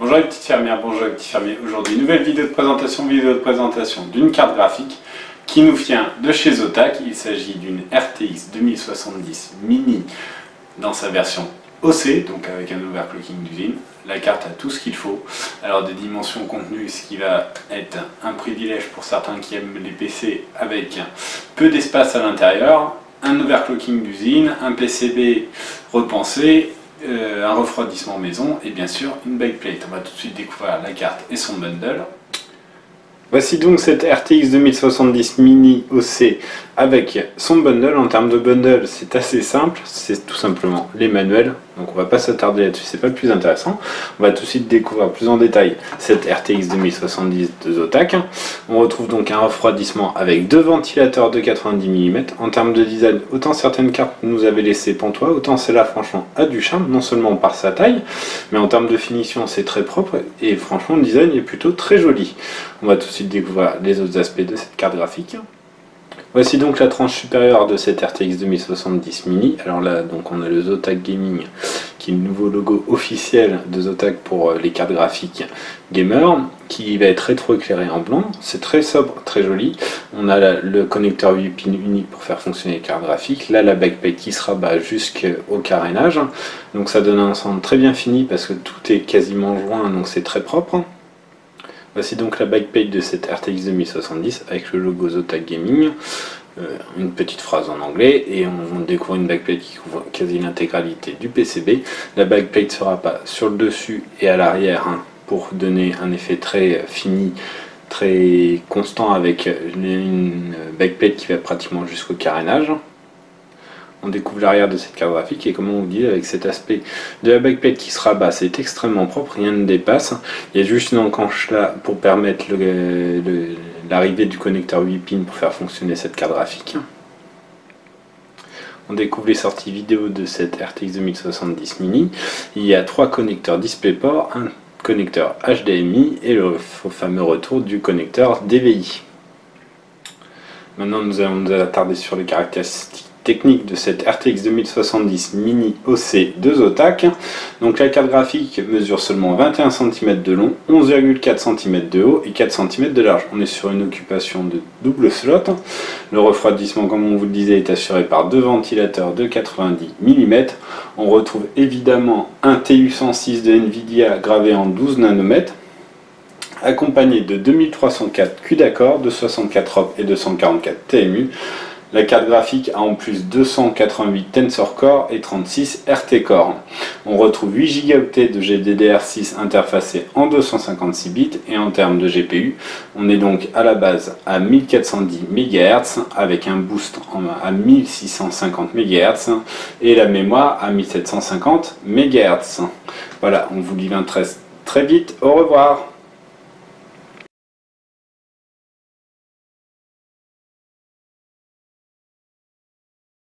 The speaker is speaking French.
Bonjour les petites fermières, bonjour les petits fermiers. Aujourd'hui, nouvelle vidéo de présentation d'une carte graphique qui nous vient de chez Zotac. Il s'agit d'une RTX 2070 Mini dans sa version OC, donc avec un overclocking d'usine. La carte a tout ce qu'il faut. Alors des dimensions contenues, ce qui va être un privilège pour certains qui aiment les PC avec peu d'espace à l'intérieur, un overclocking d'usine, un PCB repensé, un refroidissement maison et bien sûr une backplate. On va tout de suite découvrir la carte et son bundle. Voici donc cette RTX 2070 Mini OC avec son bundle. En termes de bundle, c'est assez simple, c'est tout simplement les manuels. Donc on va pas s'attarder là-dessus, c'est pas le plus intéressant. On va tout de suite découvrir plus en détail cette RTX 2070 de Zotac. On retrouve donc un refroidissement avec deux ventilateurs de 90 mm. En termes de design, autant certaines cartes nous avaient laissé pantois, autant celle-là franchement a du charme, non seulement par sa taille, mais en termes de finition c'est très propre et franchement le design est plutôt très joli. On va tout de suite découvrir les autres aspects de cette carte graphique. Voici donc la tranche supérieure de cette RTX 2070 Mini. Alors là, donc on a le Zotac Gaming, qui est le nouveau logo officiel de Zotac pour les cartes graphiques gamer, qui va être rétro-éclairé en blanc. C'est très sobre, très joli. On a le connecteur 8 pins unique pour faire fonctionner les cartes graphiques. Là, la backplate qui se rabat jusqu'au carénage. Donc ça donne un ensemble très bien fini parce que tout est quasiment joint, donc c'est très propre. Voici donc la backplate de cette RTX 2070 avec le logo Zotac Gaming, une petite phrase en anglais et on découvre une backplate qui couvre quasi l'intégralité du PCB. La backplate sera pas sur le dessus et à l'arrière pour donner un effet très fini, très constant avec une backplate qui va pratiquement jusqu'au carénage. On découvre l'arrière de cette carte graphique et comme on vous dit, avec cet aspect de la backplate qui se rabat, c'est extrêmement propre, rien ne dépasse. Il y a juste une encanche là pour permettre l'arrivée du connecteur 8 pins pour faire fonctionner cette carte graphique. On découvre les sorties vidéo de cette RTX 2070 Mini. Il y a trois connecteurs DisplayPort, un connecteur HDMI et le fameux retour du connecteur DVI. Maintenant nous allons nous attarder sur les caractéristiques technique de cette RTX 2070 Mini OC de Zotac. Donc la carte graphique mesure seulement 21 cm de long, 11,4 cm de haut et 4 cm de large. On est sur une occupation de double slot. Le refroidissement, comme on vous le disait, est assuré par deux ventilateurs de 90 mm. On retrouve évidemment un TU106 de Nvidia gravé en 12 nanomètres, accompagné de 2304 CUDA-Core, de 64 OP et 244 TMU. La carte graphique a en plus 288 Tensor Core et 36 RT Core. On retrouve 8 Go de GDDR6 interfacé en 256 bits et en termes de GPU, on est donc à la base à 1410 MHz avec un boost à 1650 MHz et la mémoire à 1750 MHz. Voilà, on vous dit l'interest très vite, au revoir.